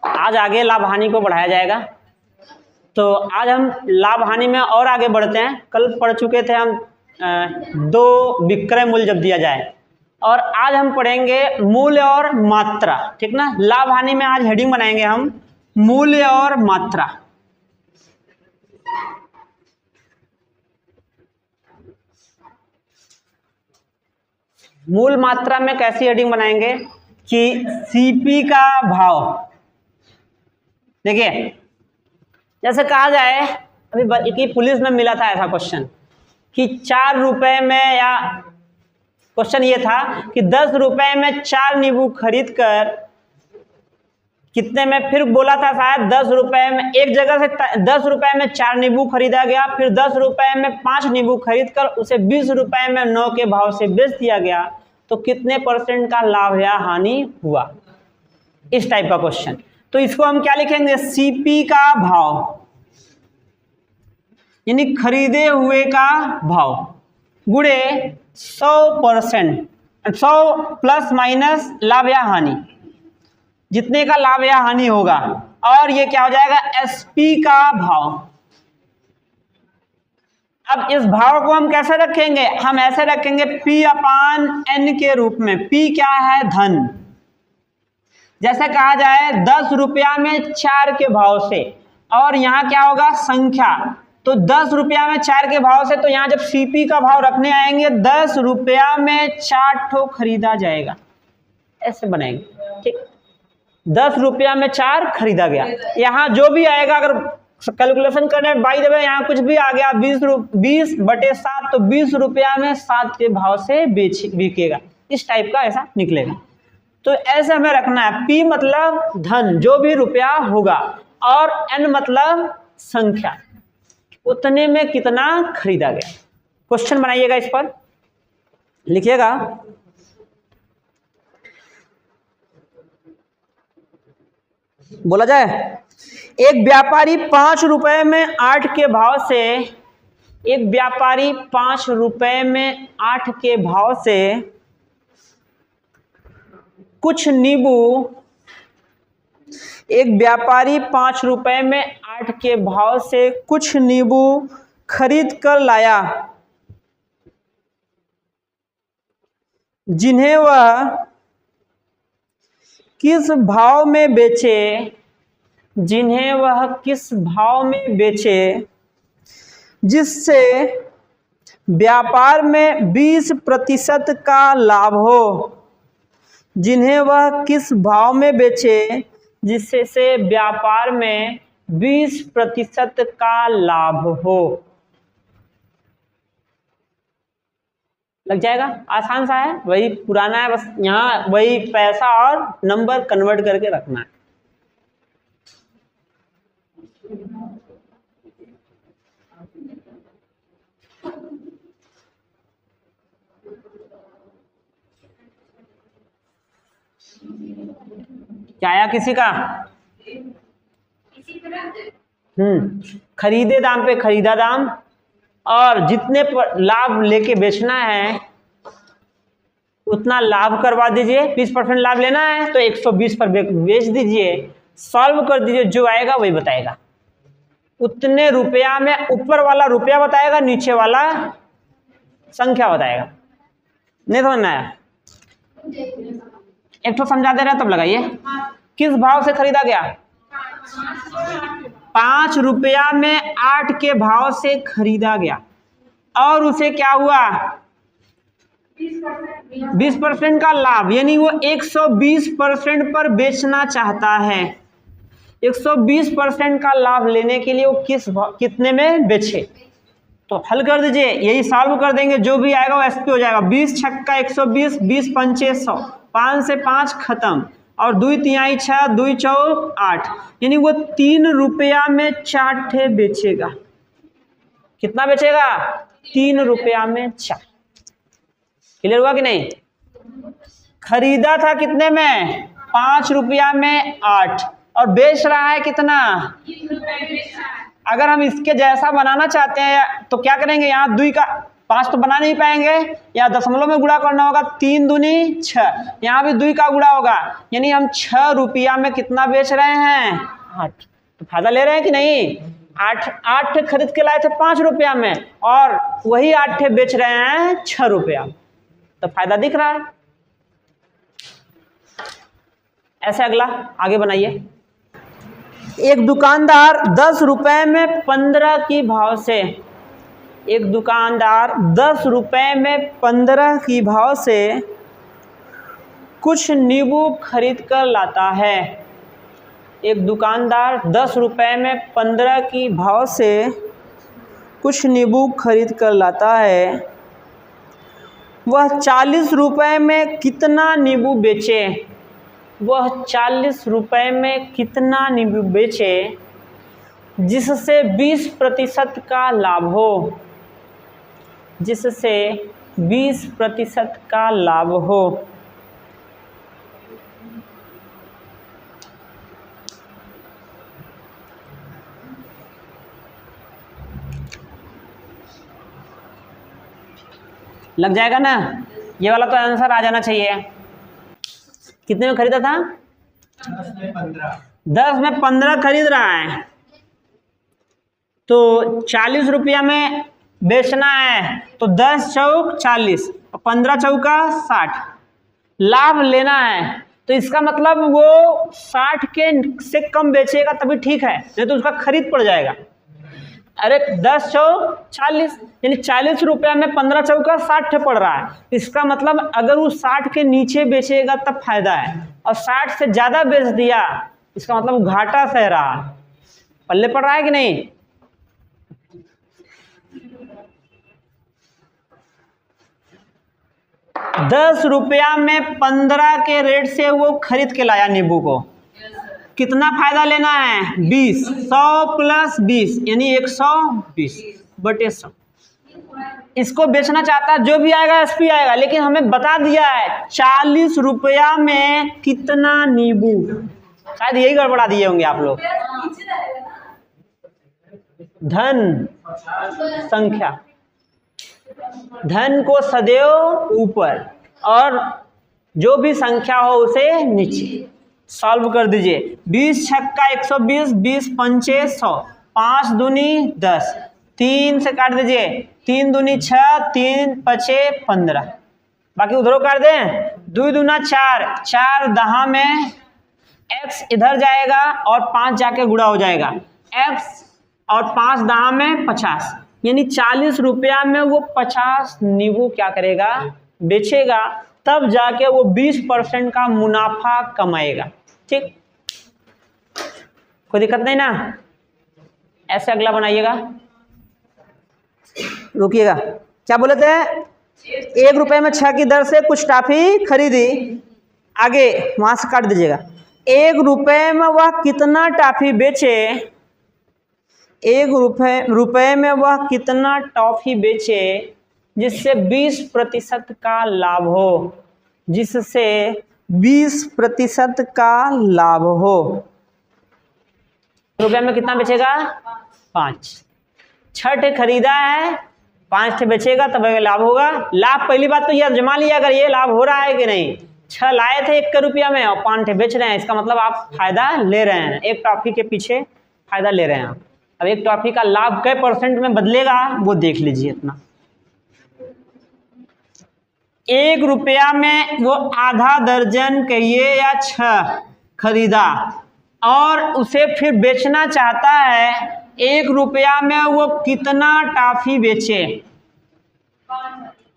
आज आगे लाभ हानि को बढ़ाया जाएगा। तो आज हम लाभ हानि में और आगे बढ़ते हैं। कल पढ़ चुके थे हम 2 विक्रय मूल्य जब दिया जाए, और आज हम पढ़ेंगे मूल्य और मात्रा, ठीक ना। लाभ हानि में आज हेडिंग बनाएंगे हम मूल्य और मात्रा। मूल मात्रा में कैसी हेडिंग बनाएंगे कि सीपी का भाव। देखिए, जैसे कहा जाए, अभी पुलिस में मिला था ऐसा क्वेश्चन कि 4 रुपए में, या क्वेश्चन ये था कि 10 रुपए में 4 नींबू खरीद कर कितने में, फिर बोला था शायद 10 रुपए में, एक जगह से 10 रुपए में 4 नींबू खरीदा गया, फिर 10 रुपए में 5 नींबू खरीद कर उसे 20 रुपए में 9 के भाव से बेच दिया गया, तो कितने % का लाभ या हानि हुआ, इस टाइप का क्वेश्चन। तो इसको हम क्या लिखेंगे, सीपी का भाव, यानी खरीदे हुए का भाव, गुणे 100%, 100 प्लस माइनस लाभ या हानि, जितने का लाभ या हानि होगा, और ये क्या हो जाएगा, एसपी का भाव। अब इस भाव को हम कैसे रखेंगे, हम ऐसे रखेंगे P/N के रूप में। P क्या है, धन। जैसे कहा जाए 10 रुपया में 4 के भाव से, और यहाँ क्या होगा, संख्या, तो 10 रुपया में 4 के भाव से, तो यहाँ जब सीपी का भाव रखने आएंगे 10 रुपया में 4 ठो खरीदा जाएगा, ऐसे बनाएंगे, ठीक। 10 रुपया में 4 खरीदा गया। यहाँ जो भी आएगा, अगर कैलकुलेशन करने बाई द वे यहाँ कुछ भी आ गया 20/7, तो 20 रुपया में 7 के भाव से बिकेगा, इस टाइप का ऐसा निकलेगा। तो ऐसे हमें रखना है, P मतलब धन, जो भी रुपया होगा, और N मतलब संख्या, उतने में कितना खरीदा गया। क्वेश्चन बनाइएगा, इस पर लिखिएगा। बोला जाए, एक व्यापारी 5 रुपए में 8 के भाव से, एक व्यापारी 5 रुपए में 8 के भाव से कुछ नींबू, एक व्यापारी 5 रुपए में 8 के भाव से कुछ नींबू खरीद कर लाया, जिन्हें वह किस भाव में बेचे, जिन्हें वह किस भाव में बेचे, जिससे व्यापार में 20% का लाभ हो, जिन्हें वह किस भाव में बेचे, जिससे व्यापार में 20% का लाभ हो। लग जाएगा, आसान सा है, वही पुराना है, बस यहाँ वही पैसा और नंबर कन्वर्ट करके रखना है। क्या आया किसी का? खरीदे दाम पे खरीदा दाम, और जितने पर लाभ लेके बेचना है उतना लाभ करवा दीजिए। 20% लाभ लेना है तो 120 पर बेच दीजिए, सॉल्व कर दीजिए, जो आएगा वही बताएगा। उतने रुपया में, ऊपर वाला रुपया बताएगा, नीचे वाला संख्या बताएगा। नहीं समझ में आया? एक तो समझा दे रहे हैं, तब लगाइए। किस भाव से खरीदा गया? 5 रुपया में 8 के भाव से खरीदा गया, और उसे क्या हुआ? 20% का लाभ, यानी वो 120% पर बेचना चाहता है। 120% का लाभ लेने के लिए वो कितने में बेचे? तो हल कर दीजिए, यही सॉल्व कर देंगे, जो भी आएगा वो एसपी हो जाएगा। 20 छक्का 120, 20 पंचे 100, 5 से 5 खत्म, और 2 तिहाई 6, 2 चौक 8, यानी वो 3 रुपया में 4 ठे बेचेगा। कितना बेचेगा? 3 रुपया में 4। क्लियर हुआ कि नहीं? खरीदा था कितने में? 5 रुपया में 8, और बेच रहा है कितना? 3 रुपये बेच रहा है। अगर हम इसके जैसा बनाना चाहते हैं तो क्या करेंगे? यहाँ 2 का 5 तो बना नहीं पाएंगे, या दशमलव में गुणा करना होगा, 3 दूनी 6, यहाँ भी 2 का गुणा होगा, यानी हम 6 रुपया में कितना बेच रहे हैं, 8। तो फायदा ले रहे हैं कि नहीं। 8 खरीद के लाए थे 5 रुपया में, और वही 8 बेच रहे हैं 6 रुपया, तो फायदा दिख रहा है। ऐसे अगला आगे बनाइए। एक दुकानदार 10 रुपए में 15 की भाव से, एक दुकानदार 10 रुपए में 15 की भाव से कुछ नींबू खरीद कर लाता है। एक दुकानदार 10 रुपए में 15 की भाव से कुछ नींबू खरीद कर लाता है। वह 40 रुपए में कितना नींबू बेचे, वह 40 रुपए में कितना नींबू बेचे जिससे 20% का लाभ हो, जिससे 20% का लाभ हो। लग जाएगा ना, ये वाला तो आंसर आ जाना चाहिए। कितने में खरीदा था, 10 में 15 खरीद रहा है, तो 40 रुपया में बेचना है, तो 10 चौक 40, 15 चौका 60, लाभ लेना है। तो इसका मतलब वो 60 के से कम बेचेगा तभी ठीक है, नहीं तो उसका खरीद पड़ जाएगा। अरे 10 चौक 40, यानी 40 रुपया में 15 चौका 60 पड़ रहा है। इसका मतलब अगर वो 60 के नीचे बेचेगा तब फायदा है, और 60 से ज़्यादा बेच दिया इसका मतलब घाटा सह रहा, पल्ले पड़ रहा है कि नहीं। दस रुपया में 15 के रेट से वो खरीद के लाया नींबू को, कितना फायदा लेना है, 20, 100 प्लस 20 यानी 120 बटे 100। इसको बेचना चाहता है, जो भी आएगा एसपी आएगा, लेकिन हमें बता दिया है 40 रुपया में कितना नींबू। शायद यही गड़बड़ा दिए होंगे आप लोग। धन संख्या, धन को सदैव ऊपर और जो भी संख्या हो उसे नीचे। सॉल्व कर दीजिए। 20 छक्का 120, 20 पंचे 100, 5 दूनी 10, 3 से काट दीजिए, 3 दूनी 6, 3 पचे 15, बाकी उधरों काट दें, 2 दूना 4, 4 दहा में x इधर जाएगा और 5 जाके गुणा हो जाएगा, x और 5 दहा में 50, यानी 40 रुपया में वो 50 नींबू क्या करेगा, बेचेगा, तब जाके वो 20% का मुनाफा कमाएगा। ठीक, कोई दिक्कत नहीं ना। ऐसे अगला बनाइएगा, रुकिएगा। क्या बोले थे, 1 रुपए में 6 की दर से कुछ टॉफी खरीदी, आगे वहां से काट दीजिएगा। 1 रुपए में वह कितना टॉफी बेचे, 1 रुपए में वह कितना टॉफी बेचे जिससे 20% का लाभ हो, जिससे 20% का लाभ हो। रुपये में कितना बेचेगा, 5। 6 खरीदा है, 5 बेचेगा तब लाभ होगा। लाभ पहली बात तो यह जमा लिया अगर ये लाभ हो रहा है कि नहीं। 6 लाए थे 1 रुपया में और 5 बेच रहे हैं, इसका मतलब आप फायदा ले रहे हैं, एक टॉफी के पीछे फायदा ले रहे हैं आप। अब एक टॉफी का लाभ कै % में बदलेगा वो देख लीजिए इतना। 1 रुपया में वो आधा दर्जन कहिए या 6 खरीदा और उसे फिर बेचना चाहता है, 1 रुपया में वो कितना टॉफी बेचे,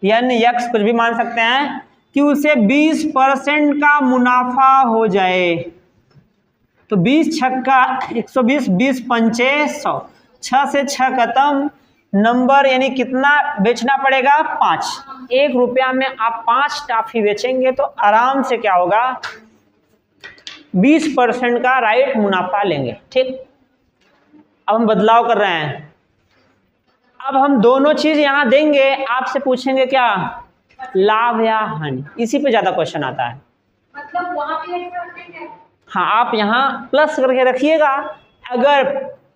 यानी यक्स कुछ भी मान सकते हैं, कि उसे 20% का मुनाफा हो जाए। तो 20 छक्का 120, 20 पंचे 100, 6 से 6 खत्म, नंबर यानी कितना बेचना पड़ेगा, 5। 1 रुपया में आप 5 टॉफी बेचेंगे तो आराम से क्या होगा, 20% का राइट मुनाफा लेंगे। ठीक, अब हम बदलाव कर रहे हैं। अब हम दोनों चीज यहां देंगे, आपसे पूछेंगे क्या, लाभ या हानि, इसी पे ज्यादा क्वेश्चन आता है। मतलब वहां पे हाँ, आप यहाँ प्लस करके रखिएगा। अगर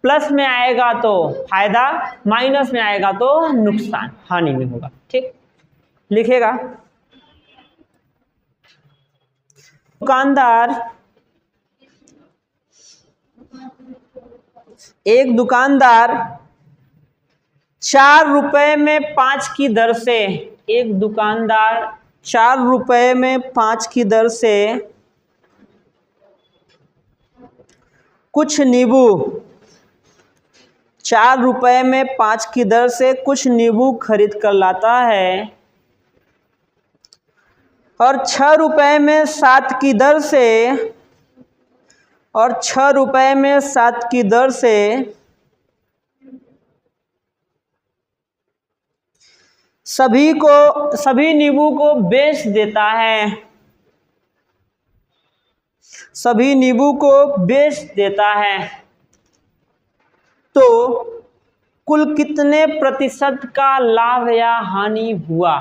प्लस में आएगा तो फायदा, माइनस में आएगा तो नुकसान, हानि में होगा। ठीक, लिखेगा एक दुकानदार 4 रुपए में 5 की दर से, एक दुकानदार 4 रुपए में 5 की दर से कुछ नींबू, 4 रुपए में 5 की दर से कुछ नींबू खरीद कर लाता है और 6 रुपए में 7 की दर से, और 6 रुपए में 7 की दर से सभी नींबू को बेच देता है, सभी नींबू को बेच देता है, तो कुल कितने प्रतिशत का लाभ या हानि हुआ?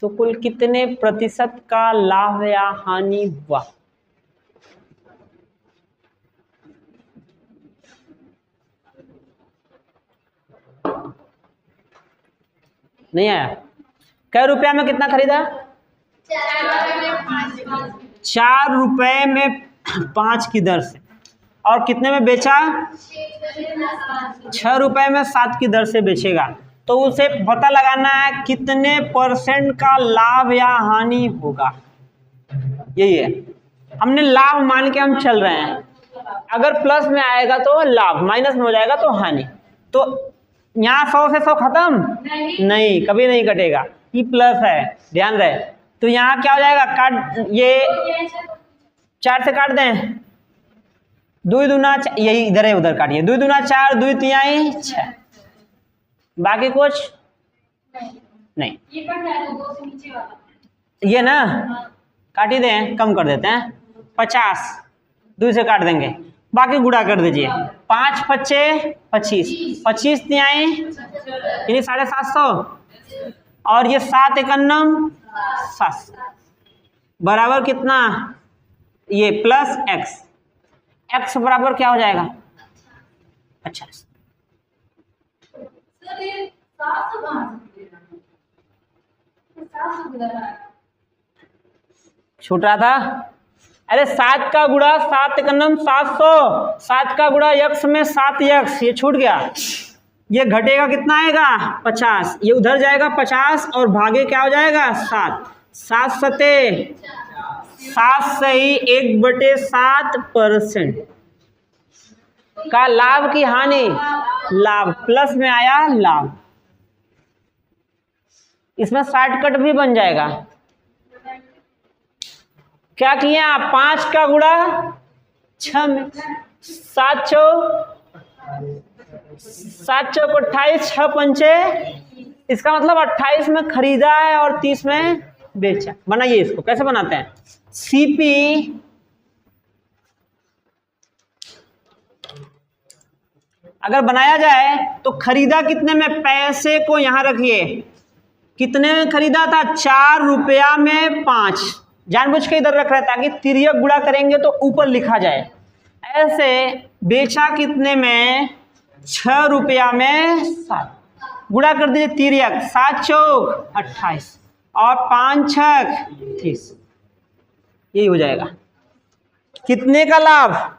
तो कुल कितने प्रतिशत का लाभ या हानि हुआ? नहीं आया? कै रुपया में कितना खरीदा? 4 रुपए में 5 की दर से, और कितने में बेचा? 6 रुपए में 7 की दर से बेचेगा। तो उसे पता लगाना है कितने परसेंट का लाभ या हानि होगा, यही है। हमने लाभ मान के हम चल रहे हैं, अगर प्लस में आएगा तो लाभ, माइनस में हो जाएगा तो हानि। तो यहाँ 100 से 100 खत्म नहीं, कभी नहीं कटेगा, ये प्लस है, ध्यान रहे। तो यहाँ क्या हो जाएगा? काट, ये 4 से काट दें, 2 दूना, यही इधर है, उधर काटिए, 2 दूना 4, 2 तिहाई 6, बाकी कुछ नहीं। ये ना काट ही दें, कम कर देते हैं, 50 2 से काट देंगे, बाकी गुणा कर दीजिए, 5 पच्चे 25, 25 तिहाई यानी 750, और ये 7 एकन्नम 700 बराबर कितना? ये प्लस एक्स, एक्स बराबर क्या हो जाएगा? अच्छा, छूट रहा था। अरे 7 का गुणा 7 एकन्नम 700, 7 का गुणा यक्स में 7 यक्स, ये छूट गया, ये घटेगा कितना आएगा? 50, ये उधर जाएगा 50 और भागे क्या हो जाएगा? 7, 7 सते 7 सही 1/7% का लाभ की हानि? लाभ, प्लस में आया लाभ, इसमें शॉर्टकट भी बन जाएगा। क्या किया? 5 का गुणा 6 में 7 चौक 28, 6 पंचे, इसका मतलब 28 में खरीदा है और 30 में बेचा। बनाइए इसको, कैसे बनाते हैं? सीपी अगर बनाया जाए तो खरीदा कितने में? पैसे को यहां रखिए, कितने में खरीदा था? 4 रुपया में 5, जानबूझ के इधर रख रहा है ताकि तिर्यक गुणा करेंगे तो ऊपर लिखा जाए। ऐसे बेचा कितने में? 6 रुपया में 7, गुणा कर दीजिए तिर्यक, 7 चौक 28 और 5 छक 30, यही हो जाएगा। कितने का लाभ?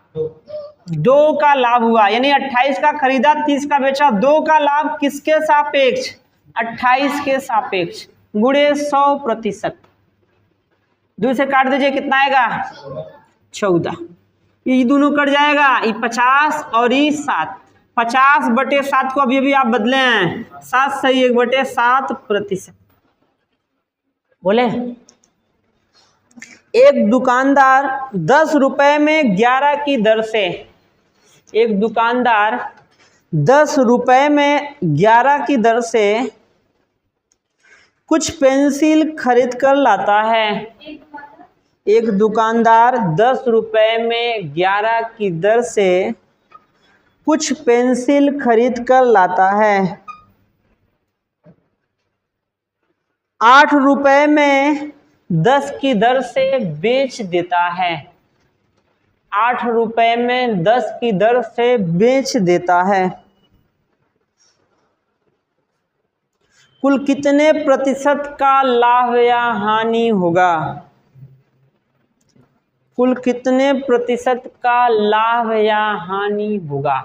2 का लाभ हुआ, यानी 28 का खरीदा 30 का बेचा, 2 का लाभ किसके सापेक्ष? 28 के सापेक्ष, गुणे 100%। 2 से काट दीजिए, कितना आएगा? 14, ये दोनों कट जाएगा, ये 50 और ये 7, 50/7 को अभी आप बदले हैं, 7 सही 1/7%। बोले एक दुकानदार 10 रुपए में 11 की दर से, एक दुकानदार 10 रुपए में 11 की दर से कुछ पेंसिल खरीद कर लाता है। एक दुकानदार 10 रुपए में 11 की दर से कुछ पेंसिल खरीद कर लाता है, 8 रुपए में 10 की दर से बेच देता है। 8 रुपए में 10 की दर से बेच देता है, कुल कितने प्रतिशत का लाभ या हानि होगा? कुल कितने प्रतिशत का लाभ या हानि होगा?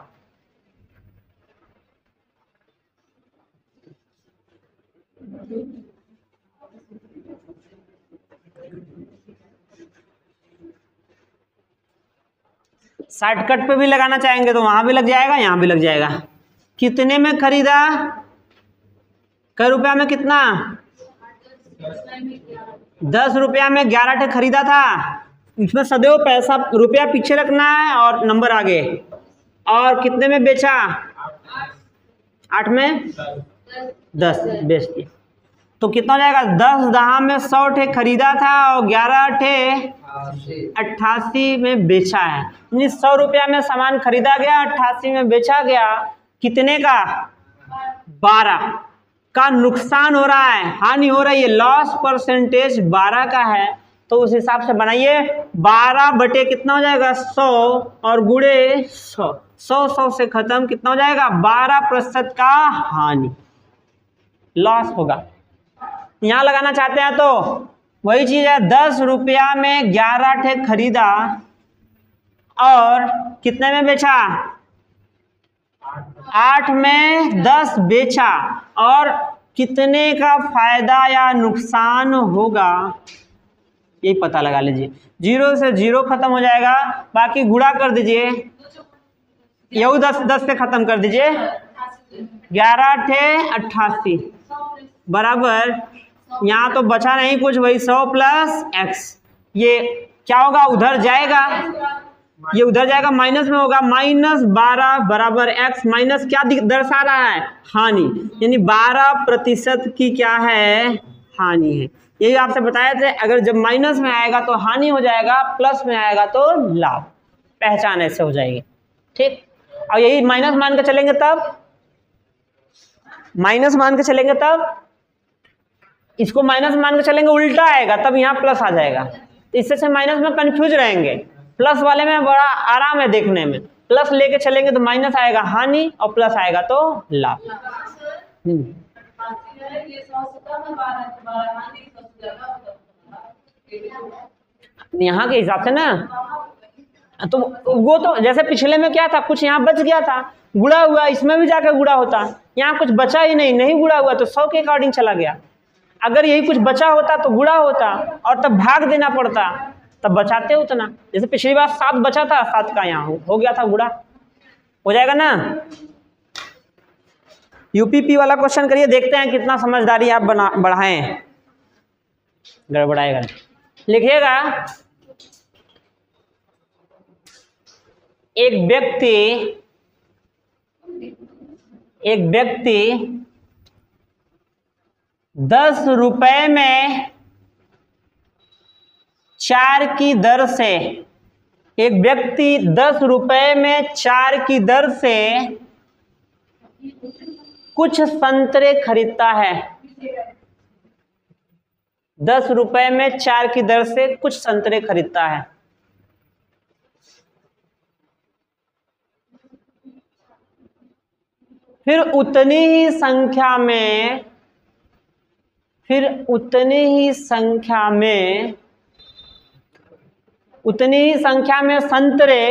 शॉर्टकट पे भी लगाना चाहेंगे तो वहां भी लग जाएगा, यहां भी लग जाएगा। कितने में खरीदा? कै रुपया में कितना? 10 रुपया में 11 ठे खरीदा था। इसमें सदैव पैसा रुपया पीछे रखना है और नंबर आगे। और कितने में बेचा? 8 में 10 बेच दिया। तो कितना हो जाएगा? 10 दहा में 100 ठे खरीदा था और 11 ठे 88 में बेचा है। 100 रुपया में सामान खरीदा गया, 88 में बेचा गया। कितने का? 12 का नुकसान हो रहा है, हानि हो रही है। लॉस परसेंटेज 12 का है, तो उस हिसाब से बनाइए। 12 बटे कितना हो जाएगा? 100 और गुणे 100। 100 से खत्म, कितना हो जाएगा? 12% का हानि, लॉस होगा। यहां लगाना चाहते हैं तो वही चीज है। 10 रुपया में 11 ठे खरीदा और कितने में बेचा? 8 में 10 बेचा। और कितने का फायदा या नुकसान होगा, यही पता लगा लीजिए। 0 से 0 खत्म हो जाएगा, बाकी गुणा कर दीजिए। यही 10 से खत्म कर दीजिए। 11 ठे 88 बराबर, यहाँ तो बचा नहीं कुछ, वही 100 प्लस x। ये क्या होगा? उधर जाएगा, ये उधर जाएगा, माइनस में होगा। -12 बराबर x। माइनस क्या दर्शा रहा है? हानि, यानी 12% की क्या है? हानि है। यही आपसे बताए थे, अगर जब माइनस में आएगा तो हानि हो जाएगा, प्लस में आएगा तो लाभ। पहचान ऐसे हो जाएगी, ठीक। और यही माइनस मान के चलेंगे तब, माइनस मान के चलेंगे तब, इसको माइनस मान के चलेंगे उल्टा आएगा, तब यहाँ प्लस आ जाएगा। इससे से माइनस में कंफ्यूज रहेंगे, प्लस वाले में बड़ा आराम है देखने में। प्लस लेके चलेंगे तो माइनस आएगा हानि और प्लस आएगा तो लाभ। यहाँ के हिसाब से ना, तो वो तो जैसे पिछले में क्या था, कुछ यहाँ बच गया था, गुड़ा हुआ, इसमें भी जाकर गुड़ा होता। यहाँ कुछ बचा ही नहीं गुड़ा हुआ, तो 100 के अकॉर्डिंग चला गया। अगर यही कुछ बचा होता तो गुड़ा होता और तब भाग देना पड़ता, तब बचाते उतना। जैसे पिछली बार 7 बचा था, 7 का यहाँ हो गया था गुड़ा। हो जाएगा ना। यूपीपी वाला क्वेश्चन करिए, देखते हैं कितना समझदारी आप बढ़ाएं। गड़बड़ाएगा, लिखिएगा। एक व्यक्ति 10 रुपए में 4 की दर से, एक व्यक्ति 10 रुपए में 4 की दर से कुछ संतरे खरीदता है। 10 रुपए में 4 की दर से कुछ संतरे खरीदता है। फिर उतनी ही संख्या में संतरे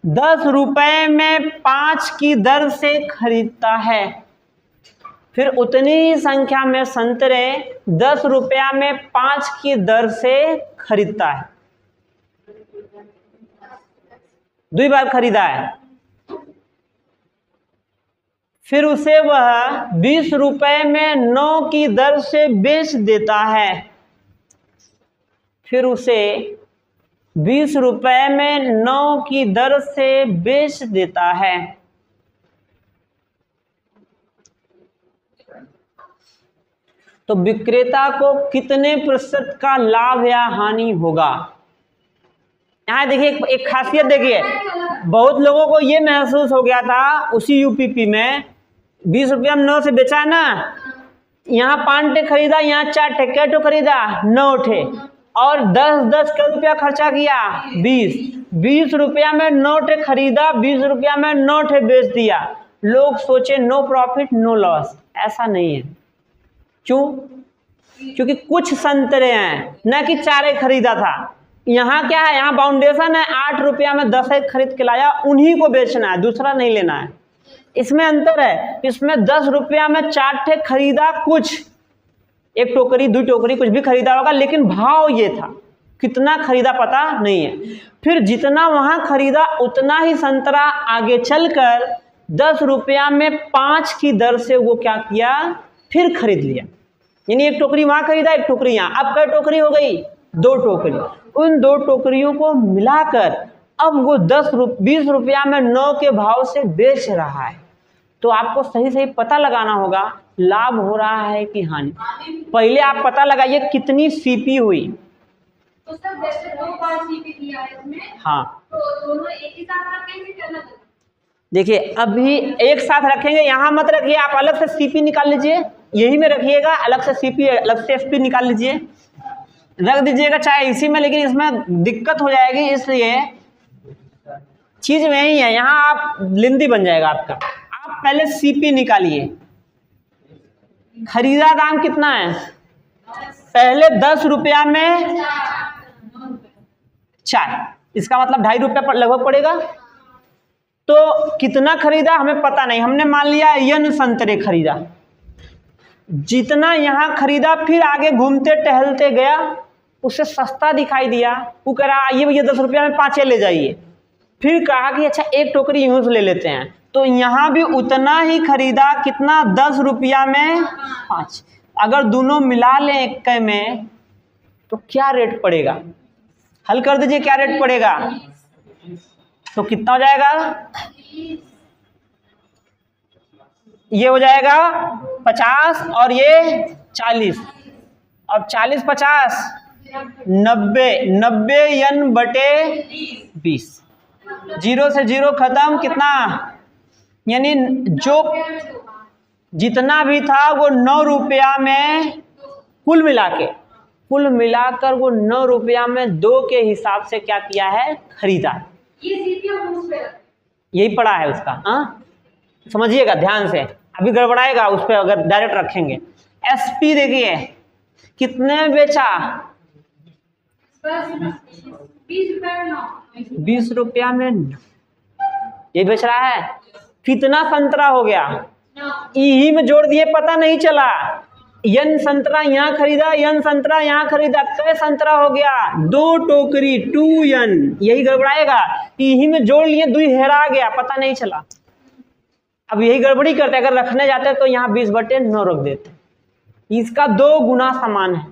10 रुपए में 5 की दर से खरीदता है। फिर उतनी ही संख्या में संतरे 10 रुपया में 5 की दर से खरीदता है। 2 बार खरीदा है। फिर उसे वह 20 रुपए में 9 की दर से बेच देता है। फिर उसे 20 रुपए में 9 की दर से बेच देता है। तो विक्रेता को कितने प्रतिशत का लाभ या हानि होगा? यहाँ देखिए एक खासियत देखिए, बहुत लोगों को ये महसूस हो गया था उसी यूपीपी में, 20 रुपया में 9 से बेचा ना, यहाँ 5 ठे खरीदा, यहाँ 4 ठे, क्या ठो खरीदा? 9 ठे। और 10-10 का रुपया खर्चा किया, 20 रुपया में नोट खरीदा, 20 रुपया में नोट बेच दिया। लोग सोचे नो प्रॉफिट नो लॉस, ऐसा नहीं है। क्यों? क्योंकि कुछ संतरे हैं, न कि 4 खरीदा था। यहाँ क्या है, यहाँ बाउंडेशन है, 8 रुपया में 10 खरीद के लाया, उन्हीं को बेचना है, दूसरा नहीं लेना है। इसमें अंतर है, इसमें 10 रुपया में 4 खरीदा, कुछ 1 टोकरी 2 टोकरी कुछ भी खरीदा होगा, लेकिन भाव ये था, कितना खरीदा पता नहीं है। फिर जितना वहां खरीदा उतना ही संतरा आगे चलकर 10 रुपया में 5 की दर से वो क्या किया, फिर खरीद लिया। यानी 1 टोकरी वहां खरीदा, 1 टोकरी यहाँ, अब कई टोकरी हो गई, 2 टोकरी। उन 2 टोकरियों को मिलाकर अब वो 20 रुपया में 9 के भाव से बेच रहा है। तो आपको सही सही पता लगाना होगा लाभ हो रहा है कि हानि। पहले आप पता लगाइए कितनी सीपी हुई। तो सर जैसे 2 बार सीपी दिया है इसमें, हाँ, तो दोनों एक ही साथ रखेंगे क्या अलग? देखिए अभी एक साथ रखेंगे, यहाँ मत रखिए, आप अलग से सीपी निकाल लीजिए, यही में रखिएगा, अलग से सीपी अलग से एसपी निकाल लीजिए, रख दीजिएगा चाहे इसी में, लेकिन इसमें दिक्कत हो जाएगी, इसलिए चीज वही है, यहाँ आप लिंदी बन जाएगा आपका। आप पहले सीपी निकालिए, खरीदा दाम कितना है, पहले 10 रुपया में 4, इसका मतलब 2.5 रुपया लगभग पड़ेगा। तो कितना खरीदा हमें पता नहीं, हमने मान लिया यन संतरे खरीदा, जितना यहाँ खरीदा फिर आगे घूमते टहलते गया, उसे सस्ता दिखाई दिया, वो कह रहा ये भैया 10 रुपया में 5 ले जाइए। फिर कहा कि अच्छा 1 टोकरी यूं से ले लेते हैं, तो यहाँ भी उतना ही खरीदा, कितना, 10 रुपया में 5। अगर दोनों मिला लें एक में तो क्या रेट पड़ेगा, हल कर दीजिए, क्या रेट पड़ेगा, तो कितना हो जाएगा, ये हो जाएगा 50 और ये 40, और 40-50 90 यन बटे 20, 0 से 0 खत्म, कितना, यानी जो जितना भी था वो 9 रुपया में कुल मिलाकर वो 9 रुपया में 2 के हिसाब से क्या किया है, खरीदा। यही पड़ा है उसका, हाँ समझिएगा ध्यान से, अभी गड़बड़ाएगा उस पर अगर डायरेक्ट रखेंगे। एसपी देखिए कितने में बेचा, 20 रुपया में ये बेच रहा है। कितना संतरा हो गया, यही में जोड़ दिए, पता नहीं चला, यन संतरा यहाँ खरीदा, यन संतरा यहाँ खरीदा, कै संतरा हो गया, 2 टोकरी 2 यन, यही गड़बड़ाएगा, यही में जोड़ लिए, 2 हेरा गया, पता नहीं चला। अब यही गड़बड़ी करते, अगर रखने जाते तो यहाँ 20 बटे 9 रख देते, इसका 2 गुना समान है,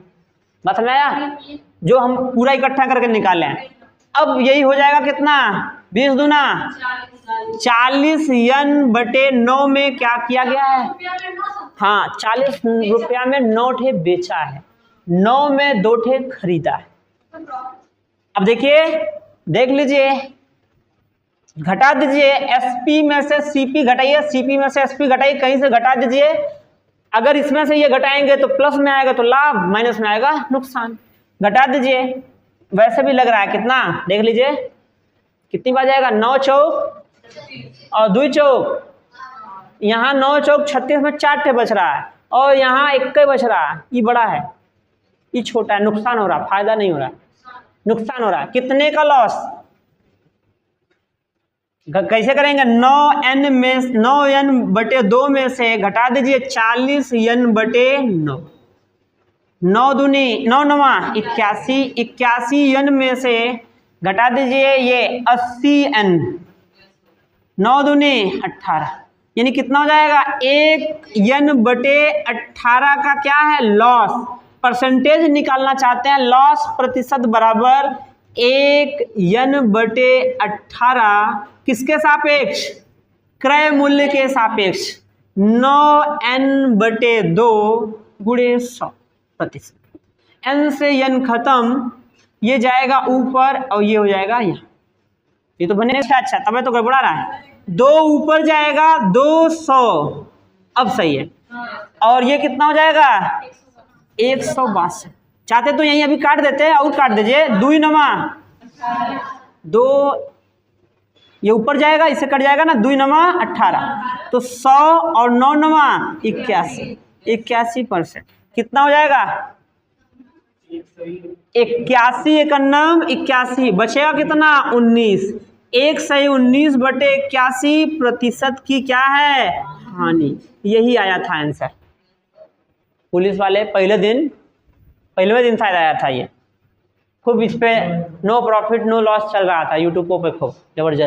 बात समझ आया, जो हम पूरा इकट्ठा करके निकाले हैं। अब यही हो जाएगा कितना, 20 दूना 40 यन बटे 9 में क्या किया गया है, हाँ 40 रुपया में 9 ठे बेचा है, 9 में 2 ठे खरीदा है। अब देखिए, देख लीजिए, घटा दीजिए, एसपी में से सीपी घटाइए, सीपी में से एसपी घटाइए, कहीं से घटा दीजिए। अगर इसमें से ये घटाएंगे तो प्लस में आएगा तो लाभ, माइनस में आएगा नुकसान, घटा दीजिए। वैसे भी लग रहा है कितना, देख लीजिए कितनी बार जाएगा, 9 चौक और 2 चौक, यहाँ 9 चौक 36 में 4 ठे बच रहा है, और यहाँ 1 बच रहा है, ये बड़ा है ये छोटा है, नुकसान हो रहा, फायदा नहीं हो रहा, नुकसान हो रहा। कितने का लॉस, कैसे करेंगे, 9 n बटे 2 में से घटा दीजिए 40 n बटे 9, 9 दूनी 9 नवा 81 n में से घटा दीजिए ये 80 n, 9 दूनी 18, यानी कितना हो जाएगा, 1 n बटे 18 का क्या है, लॉस। परसेंटेज निकालना चाहते हैं, लॉस प्रतिशत बराबर 1 n बटे 18 किसके सापेक्ष, क्रय मूल्य के सापेक्ष, 9 n बटे 2 गुणे 100%, n से n खत्म, ये जाएगा ऊपर और ये हो जाएगा यहाँ, ये तो बने अच्छा, तब तो गड़बड़ा रहा है, 2 ऊपर जाएगा 200, अब सही है, और ये कितना हो जाएगा 162। चाहते तो यहीं अभी काट देते और काट दीजिए। 2 नमा 2, ये ऊपर जाएगा, इससे कट जाएगा ना, 2 नमा 18, तो 100 और 9 नमा 81, 81%। कितना हो जाएगा? 81 एकन्नम 81, बचेगा कितना? 19। 119/81% की क्या है? हानि। यही आया था आंसर। पुलिस वाले पहले दिन शायद आया था ये। खूब इस पे नो प्रॉफिट नो लॉस चल रहा था यूट्यूब पे, खूब जबरदस्त।